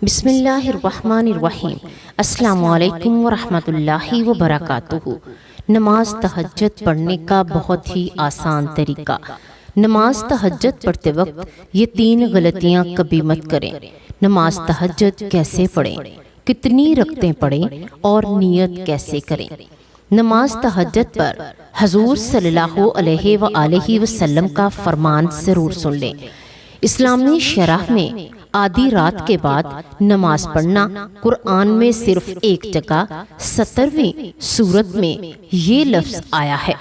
بسم اللہ الرحمن الرحیم۔ السلام علیکم ورحمۃ اللہ وبرکاتہ۔ نماز تہجد پڑھنے کا بہت ہی آسان طریقہ۔ نماز تہجد پڑھتے وقت یہ 3 غلطیاں کبھی مت کریں۔ نماز تہجد کیسے پڑھیں، کتنی رکعتیں پڑھیں اور نیت کیسے کریں۔ نماز تہجد پر حضور صلی اللہ علیہ وآلہ وسلم کا فرمان ضرور سن لیں۔ اسلامی شرح میں آدھی رات کے بعد نماز پڑھنا قرآن میں صرف ایک جگہ 17ویں سورت میں یہ لفظ آیا ہے،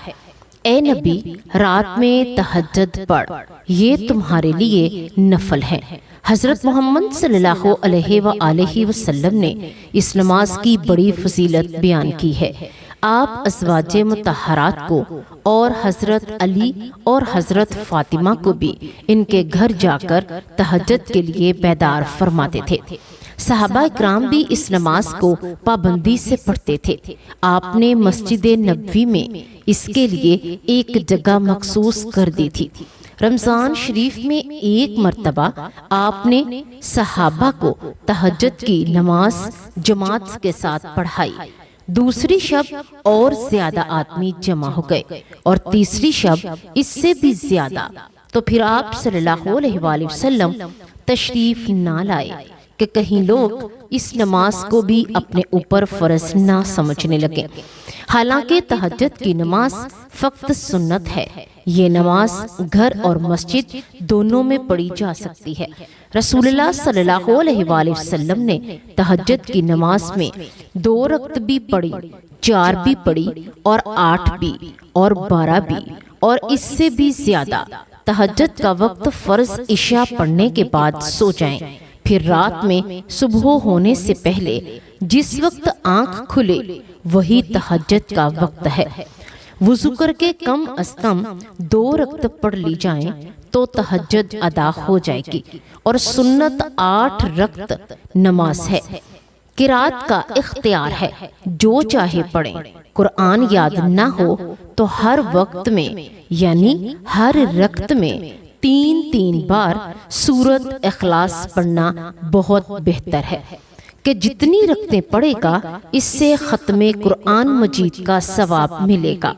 اے نبی رات میں تہجد پڑھ، یہ تمہارے لیے نفل ہے۔ حضرت محمد صلی اللہ علیہ وآلہ وسلم نے اس نماز کی بڑی فضیلت بیان کی ہے۔ آپ ازواج مطہرات کو اور حضرت علی اور حضرت فاطمہ کو بھی ان کے گھر جا کر تہجد کے لیے بیدار فرماتے تھے۔ صحابہ اکرام بھی اس نماز کو پابندی سے پڑھتے تھے۔ آپ نے مسجد نبوی میں اس کے لیے ایک جگہ مخصوص کر دی تھی۔ رمضان شریف میں ایک مرتبہ آپ نے صحابہ کو تہجد کی نماز جماعت کے ساتھ پڑھائی۔ دوسری شب اور زیادہ آدمی جمع ہو گئے اور تیسری شب اس سے بھی زیادہ، تو پھر آپ صلی اللہ علیہ وآلہ وسلم تشریف نہ لائے کہ کہیں لوگ اس نماز کو بھی اپنے اوپر فرض نہ سمجھنے لگے۔ حالانکہ تہجد کی نماز فقط سنت ہے۔ یہ نماز گھر اور مسجد دونوں میں پڑھی جا سکتی ہے۔ رسول اللہ صلی اللہ علیہ وآلہ وسلم نے تہجد کی نماز میں 2 رکعت بھی پڑھی، 4 بھی پڑھی اور 8 بھی اور 12 بھی اور اس سے بھی زیادہ۔ تہجد کا وقت فرض عشاء پڑھنے کے بعد سو جائیں، پھر رات میں صبح ہونے سے پہلے جس وقت آنکھ کھلے وہی تہجد کا وقت ہے۔ وضو کر کے کم از کم 2 رکعت پڑھ لی جائیں تو تہجد ادا ہو جائے گی، اور سنت 8 رکعت نماز ہے۔ قرات کا اختیار ہے، جو چاہے پڑھیں۔ قرآن یاد نہ ہو تو ہر وقت میں یعنی ہر رکعت میں 3 بار سورۃ اخلاص پڑھنا بہت بہتر ہے کہ جتنی رکعتیں پڑھے گا اس سے ختم قرآن مجید کا ثواب ملے گا۔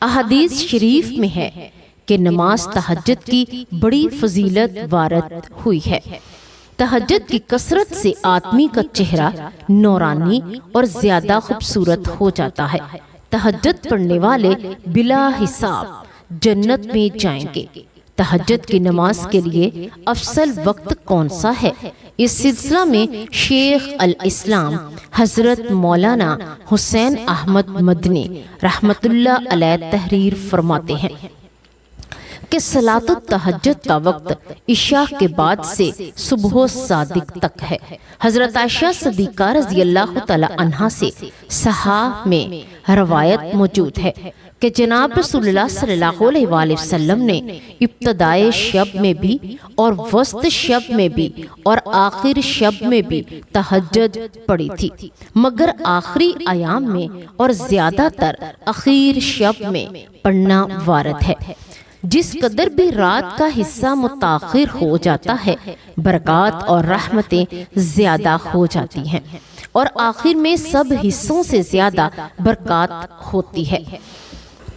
احادیث شریف میں ہے کہ نماز تہجد کی بڑی فضیلت وارد ہوئی ہے۔ تہجد کی کثرت سے آدمی کا چہرہ نورانی اور زیادہ خوبصورت ہو جاتا ہے۔ تہجد پڑھنے والے بلا حساب جنت میں جائیں گے۔ تہجد کی نماز کے لیے افضل وقت کون سا ہے؟ اس سلسلہ میں شیخ الاسلام حضرت مولانا حسین احمد مدنی رحمت اللہ علیہ تحریر فرماتے ہیں کہ صلاۃ التہجد کا وقت عشاء کے بعد سے صبح صادق تک ہے۔ حضرت عائشہ صدیقہ رضی اللہ تعالی عنہا سے صحاح میں روایت موجود ہے کہ جناب رسول اللہ صلی اللہ علیہ وآلہ وسلم نے ابتدائے شب میں بھی اور وسط شب میں بھی اور آخر شب میں بھی تہجد پڑھی تھی، مگر آخری ایام میں اور زیادہ تر اخیر شب میں پڑھنا وارد ہے۔ جس قدر بھی رات کا حصہ متاخر ہو جاتا ہے برکات اور رحمتیں زیادہ ہو جاتی ہیں، اور آخر میں سب حصوں سے زیادہ برکات ہوتی ہے۔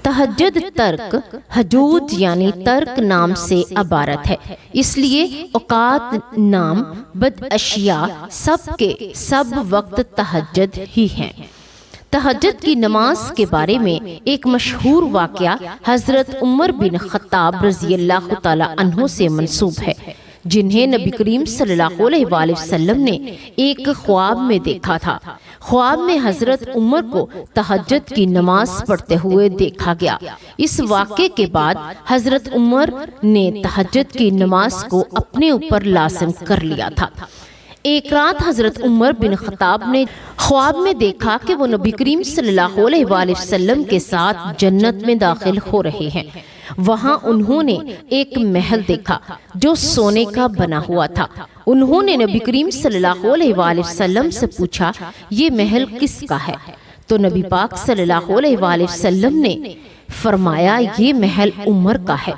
تہجد ترک حجوج یعنی ترک نام سے عبارت ہے، اس لیے اوقات نام بد اشیاء سب کے سب وقت تہجد ہی ہیں۔ تہجد کی نماز کے بارے میں ایک مشہور واقعہ حضرت عمر بن خطاب رضی اللہ تعالی عنہ سے منسوب ہے، جنہیں نبی کریم صلی اللہ علیہ وآلہ وسلم نے ایک خواب میں دیکھا تھا۔ خواب میں حضرت عمر کو تہجد کی نماز پڑھتے ہوئے دیکھا گیا۔ اس واقعے کے بعد حضرت عمر نے تہجد کی نماز کو اپنے اوپر لازم کر لیا تھا۔ ایک رات حضرت عمر بن خطاب نے خواب میں دیکھا کہ وہ نبی کریم صلی اللہ علیہ وآلہ وسلم کے ساتھ جنت میں داخل ہو رہے ہیں۔ وہاں انہوں نے ایک محل دیکھا جو سونے کا بنا ہوا تھا۔ انہوں نے نبی کریم صلی اللہ علیہ وآلہ وسلم سے پوچھا، یہ محل کس کا ہے؟ تو نبی پاک صلی اللہ علیہ وآلہ وسلم نے فرمایا، یہ محل عمر کا ہے۔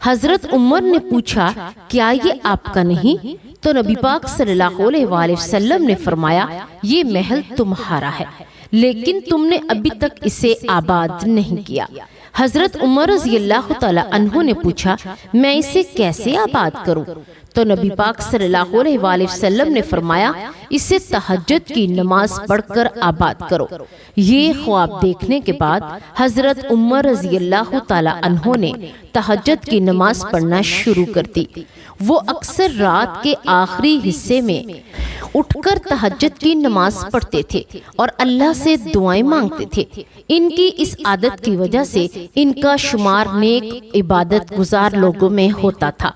حضرت عمر نے پوچھا، کیا یہ آپ کا نہیں؟ تو نبی پاک صلی اللہ علیہ وآلہ وسلم نے فرمایا یہ محل تمہارا ہے لیکن تم نے ابھی تک اسے آباد نہیں کیا۔ حضرت عمر رضی اللہ تعالی عنہ نے پوچھا میں اسے کیسے آباد کروں؟ تو نبی پاک صلی اللہ علیہ وآلہ وسلم نے فرمایا اسے تہجد کی نماز پڑھ کر آباد کرو۔ یہ خواب دیکھنے کے بعد حضرت عمر رضی اللہ تعالی عنہ نے تہجد کی نماز پڑھنا شروع کر دی۔ وہ اکثر رات کے آخری حصے میں اٹھ کر تہجد کی نماز پڑھتے تھے اور اللہ سے دعائیں مانگتے تھے۔ ان کی اس عادت کی وجہ سے ان کا شمار نیک عبادت گزار لوگوں میں ہوتا تھا۔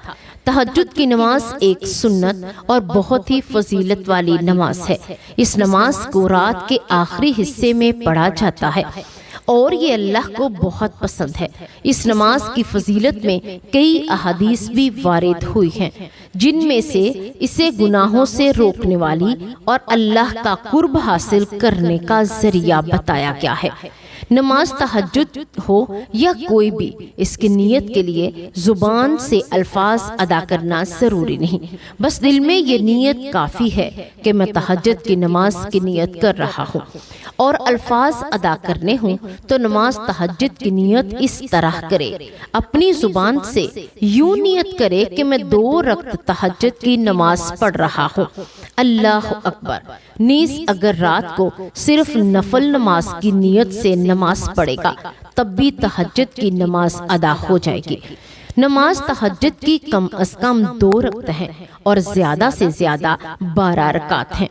تہجد کی نماز ایک سنت اور بہت ہی فضیلت والی نماز ہے۔ اس نماز کو رات کے آخری حصے میں پڑھا جاتا ہے اور یہ اللہ کو بہت پسند ہے۔ اس نماز کی فضیلت میں کئی احادیث بھی وارد ہوئی ہیں جن میں سے اسے گناہوں سے روکنے والی اور اللہ کا قرب حاصل کرنے کا ذریعہ بتایا گیا ہے۔ نماز تہجد ہو یا کوئی بھی، اس کی نیت کے لیے زبان سے الفاظ ادا کرنا ضروری نہیں، بس دل میں یہ نیت کافی ہے کہ میں تہجد کی نماز کی نیت کر رہا ہوں اور الفاظ ادا کرنے ہوں تو نماز تہجد کی نیت اس طرح کرے۔ اپنی زبان سے یوں نیت کرے کہ میں 2 رکعت تہجد کی نماز پڑھ رہا ہوں، اللہ اکبر۔ نیز اگر رات کو صرف نفل نماز کی نیت سے نماز پڑھے گا تب بھی تہجد کی نماز ادا ہو جائے گی۔ نماز تہجد کی کم از کم 2 رکعت ہیں اور زیادہ سے زیادہ 12 رکعت ہیں۔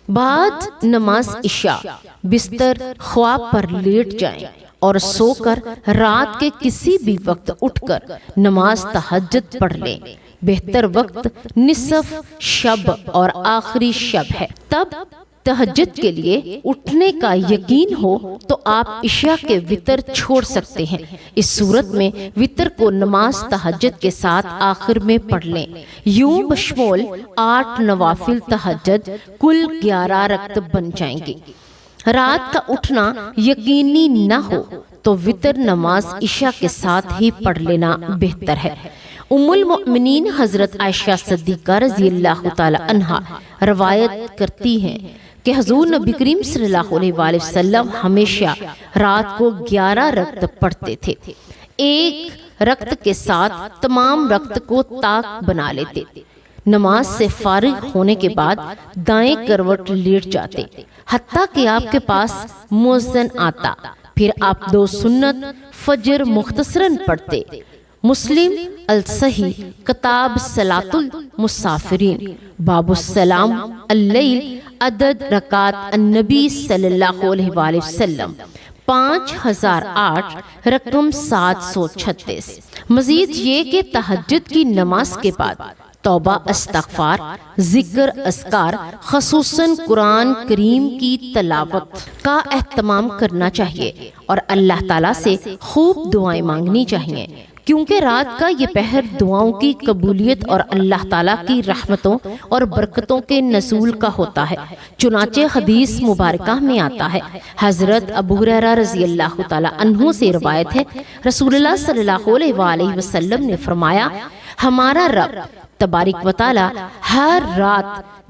بعد نماز عشاء بستر خواب پر لیٹ جائیں اور سو کر رات کے کسی بھی وقت اٹھ کر نماز تہجد پڑھ لیں۔ بہتر وقت نصف شب اور آخری شب ہے۔ تب تہجد کے لیے اٹھنے کا یقین ہو تو آپ عشاء کے وتر چھوڑ سکتے ہیں۔ اس صورت میں وتر کو نماز تہجد کے ساتھ آخر میں پڑھ لیں۔ یوں بشمول 8 نوافل تہجد کل 11 رکعت بن جائیں گی۔ رات کا اٹھنا یقینی نہ ہو تو وتر نماز عشاء کے ساتھ ہی پڑھ لینا بہتر ہے۔ ام المؤمنین حضرت عائشہ صدیقہ رضی اللہ تعالی عنہا روایت کرتی ہیں کہ حضور نبی کریم صلی اللہ علیہ وآلہ وسلم ہمیشہ رات کو 11 رکعت پڑھتے تھے۔ ایک رکعت کے ساتھ تمام رکعت کو طاق بنا لیتے۔ نماز سے فارغ ہونے کے بعد دائیں کروٹ لیٹ جاتے حتیٰ کہ آپ کے پاس مؤذن آتا، پھر آپ 2 سنت فجر مختصراً پڑھتے۔ مسلم الصحیح کتاب صلاۃ المسافرین باب السلام اللیل عدد رکعات النبی صلی اللہ علیہ وآلہ وسلم 5008 رقم 736۔ مزید یہ کہ تہجد کی نماز کے بعد توبہ استغفار ذکر اذکار خصوصاً قرآن کریم کی تلاوت کا اہتمام کرنا چاہیے اور اللہ تعالیٰ سے خوب دعائیں مانگنی چاہیے، کیونکہ رات کا یہ پہر دعاؤں کی قبولیت اور اللہ تعالیٰ کی رحمتوں اور برکتوں کے نزول کا ہوتا ہے۔ چنانچہ حدیث مبارکہ میں آتا ہے، حضرت ابو ہریرہ رضی اللہ تعالیٰ عنہ سے روایت ہے، رسول اللہ صلی اللہ علیہ وآلہ وسلم نے فرمایا ہمارا رب تبارک و تعالی ہر رات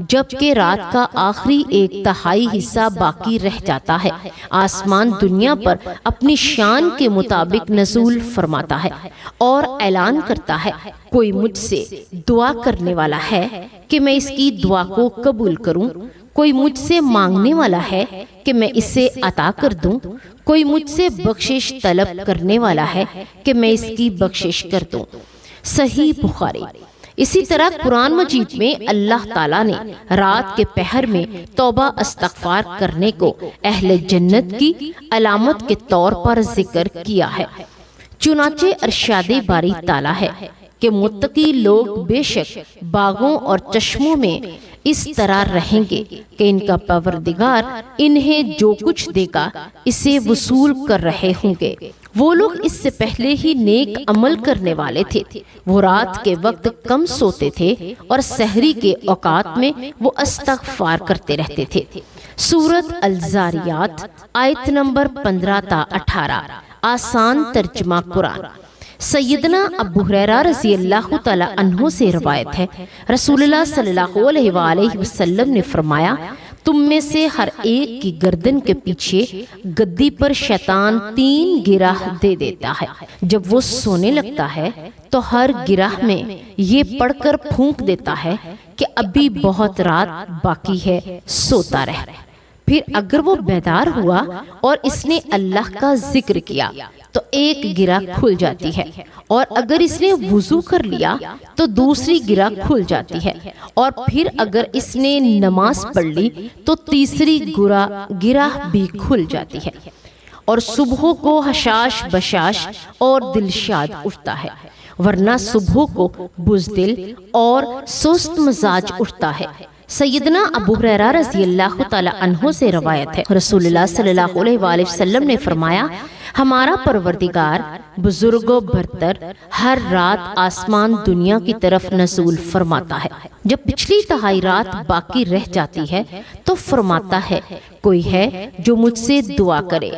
جبکہ رات کا آخری 1/3 حصہ باقی رہ جاتا ہے آسمان دنیا پر اپنی شان کے مطابق نزول فرماتا ہے اور اعلان کرتا ہے کوئی مجھ سے دعا کرنے والا ہے کہ میں اس کی دعا کو قبول کروں، کوئی مجھ سے مانگنے والا ہے کہ میں اسے عطا کر دوں، کوئی مجھ سے بخشش طلب کرنے والا ہے کہ میں اس کی بخشش کر دوں۔ صحیح بخاری۔ اسی طرح قرآن مجید میں اللہ تعالیٰ نے رات کے پہر میں توبہ استغفار کرنے کو اہل جنت کی علامت کے طور پر ذکر کیا ہے۔ چنانچہ ارشاد باری تعالیٰ ہے کہ متقی لوگ بے شک باغوں اور چشموں میں اس طرح رہیں گے کہ ان کا پروردگار انہیں جو کچھ دے گا اسے وصول کر رہے ہوں گے۔ وہ لوگ اس سے پہلے ہی نیک عمل کرنے والے تھے، وہ رات کے وقت کم سوتے تھے اور سحری کے اوقات میں وہ استغفار کرتے رہتے تھے۔ سورۃ الزاریات آیت نمبر 15 تا 18 آسان ترجمہ قرآن۔ سیدنا ابو ہریرہ رضی اللہ تعالی عنہ سے روایت ہے، رسول اللہ صلی اللہ علیہ وآلہ وسلم نے فرمایا، تم میں سے ہر ایک کی گردن کے پیچھے گدی پر شیطان 3 گرہ دے دیتا ہے۔ جب وہ سونے لگتا ہے تو ہر گرہ میں یہ پڑھ کر پھونک دیتا ہے کہ ابھی بہت رات باقی ہے، سوتا رہ۔ پھر اگر وہ بیدار ہوا اور اس نے اللہ کا ذکر کیا تو ایک گرہ کھل جاتی ہے، اور اگر اس نے وضو کر لیا تو دوسری گرہ کھل جاتی ہے، اور پھر اگر اس نے نماز پڑھ لی تو تیسری گرہ بھی کھل جاتی ہے، اور صبح کو حشاش بشاش اور دلشاد اٹھتا ہے، ورنہ صبح کو بزدل اور سست مزاج اٹھتا ہے۔ سیدنا ابو ہریرہ رضی اللہ تعالی عنہ سے روایت ہے، رسول اللہ صلی اللہ علیہ وآلہ وسلم نے فرمایا، ہمارا پروردگار بزرگ و برتر ہر رات آسمان دنیا کی طرف نزول فرماتا ہے۔ جب پچھلی تہائی رات باقی رہ جاتی ہے تو فرماتا ہے، کوئی ہے جو مجھ سے دعا کرے،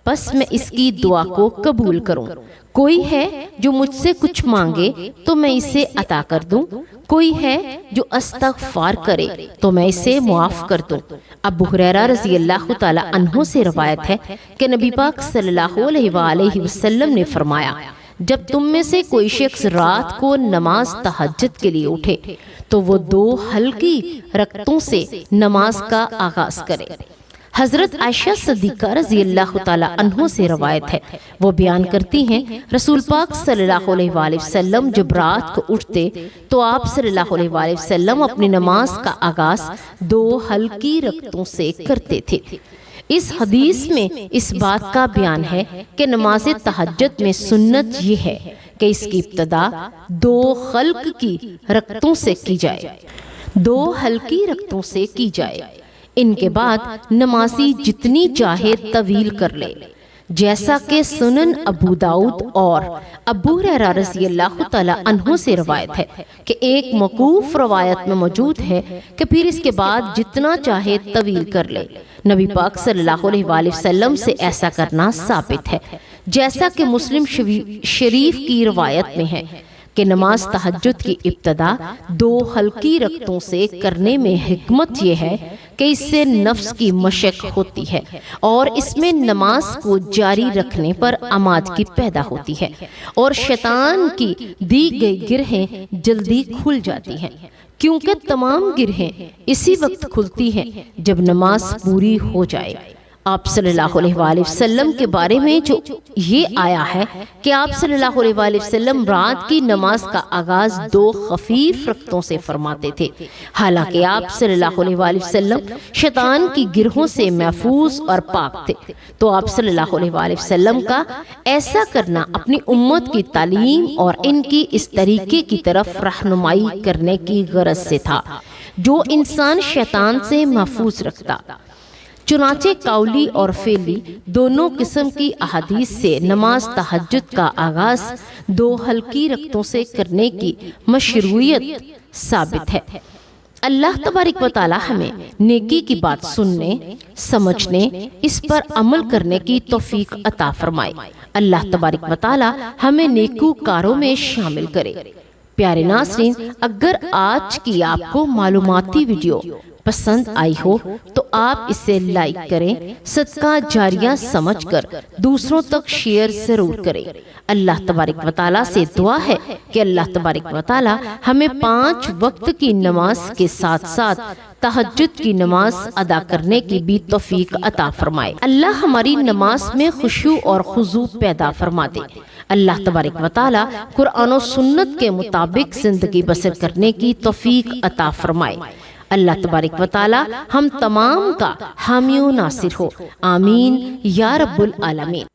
بس میں اس کی دعا کو قبول کروں۔ کوئی ہے جو مجھ سے کچھ مانگے تو میں اسے عطا کر دوں۔ کوئی ہے جو استغفار کرے تو میں اسے معاف کر دوں۔ ابو ہریرہ رضی اللہ تعالی عنہ سے روایت ہے کہ نبی پاک صلی اللہ علیہ وآلہ وسلم نے فرمایا، جب تم میں سے کوئی شخص رات کو نماز تہجد کے لیے اٹھے تو وہ 2 ہلکی رکعتوں سے نماز کا آغاز کرے۔ حضرت عائشہ صدیقہ رضی اللہ تعالی عنہ سے روایت ہے، وہ بیان کرتی ہیں، رسول پاک صلی اللہ علیہ وآلہ وسلم جب رات کو اٹھتے تو آپ صلی اللہ علیہ وآلہ وسلم اپنی نماز کا آغاز 2 ہلکی رکعتوں سے کرتے تھے۔ اس حدیث میں اس بات کا بیان ہے کہ نماز تہجد میں سنت یہ ہے کہ اس کی ابتدا 2 ہلکی رکعتوں سے کی جائے، 2 ہلکی رکعتوں سے کی جائے۔ ان کے بعد نمازی جتنی چاہے طویل کر لے، جیسا کہ سنن ابو داؤد اور ابو ہریرہ رضی اللہ تعالی عنہ سے روایت ہے کہ ایک موقوف روایت میں موجود ہے کہ پھر اس کے بعد جتنا چاہے طویل کر لے۔ نبی پاک صلی اللہ علیہ وآلہ وسلم سے ایسا کرنا ثابت ہے، جیسا کہ مسلم شریف کی روایت میں ہے کہ نماز تہجد کی ابتدا 2 ہلکی رکعتوں سے کرنے میں حکمت یہ ہے کہ اس سے نفس کی مشق ہوتی ہے اور اس میں نماز کو جاری رکھنے پر آمادگی پیدا ہوتی ہے، اور شیطان کی دی گئی گرہیں جلدی کھل جاتی ہیں، کیونکہ تمام گرہیں اسی وقت کھلتی ہیں جب نماز پوری ہو جائے۔ آپ صلی اللہ علیہ وآلہ وسلم کے بارے میں جو یہ آیا ہے کہ آپ صلی اللہ علیہ وآلہ وسلم رات کی نماز کا آغاز 2 خفیف رکعتوں سے فرماتے تھے، حالانکہ آپ صلی اللہ علیہ وآلہ وسلم شیطان کی گرہوں سے محفوظ اور پاک تھے، تو آپ صلی اللہ علیہ وآلہ وسلم کا ایسا کرنا اپنی امت کی تعلیم اور ان کی اس طریقے کی طرف رہنمائی کرنے کی غرض سے تھا جو انسان شیطان سے محفوظ رکھتا۔ چنانچہ قولی اور فعلی دونوں قسم کی احادیث سے نماز تہجد کا آغاز 2 ہلکی رکعتوں سے کرنے کی مشروعیت ثابت ہے۔ اللہ تبارک و تعالی ہمیں نیکی کی بات سننے، سمجھنے، اس پر عمل کرنے کی توفیق عطا فرمائے۔ اللہ تبارک و تعالی ہمیں نیکوکاروں میں شامل کرے۔ پیارے ناظرین، اگر آج کی آپ کو معلوماتی ویڈیو پسند آئی ہو تو آپ اسے لائک کریں، صدقہ جاریہ سمجھ کر دوسروں تک شیئر ضرور کریں۔ اللہ تبارک و تعالیٰ سے دعا ہے کہ اللہ تبارک و تعالیٰ ہمیں 5 وقت کی نماز کے ساتھ ساتھ تہجد کی نماز ادا کرنے کی بھی توفیق عطا فرمائے۔ اللہ ہماری نماز میں خشوع اور خضوع پیدا فرما دے۔ اللہ تبارک و تعالیٰ قرآن و سنت کے مطابق زندگی بسر کرنے کی توفیق عطا فرمائے۔ اللہ تبارک و تعالی ہم تمام کا حامی و ناصر ہو، آمین یا رب العالمین۔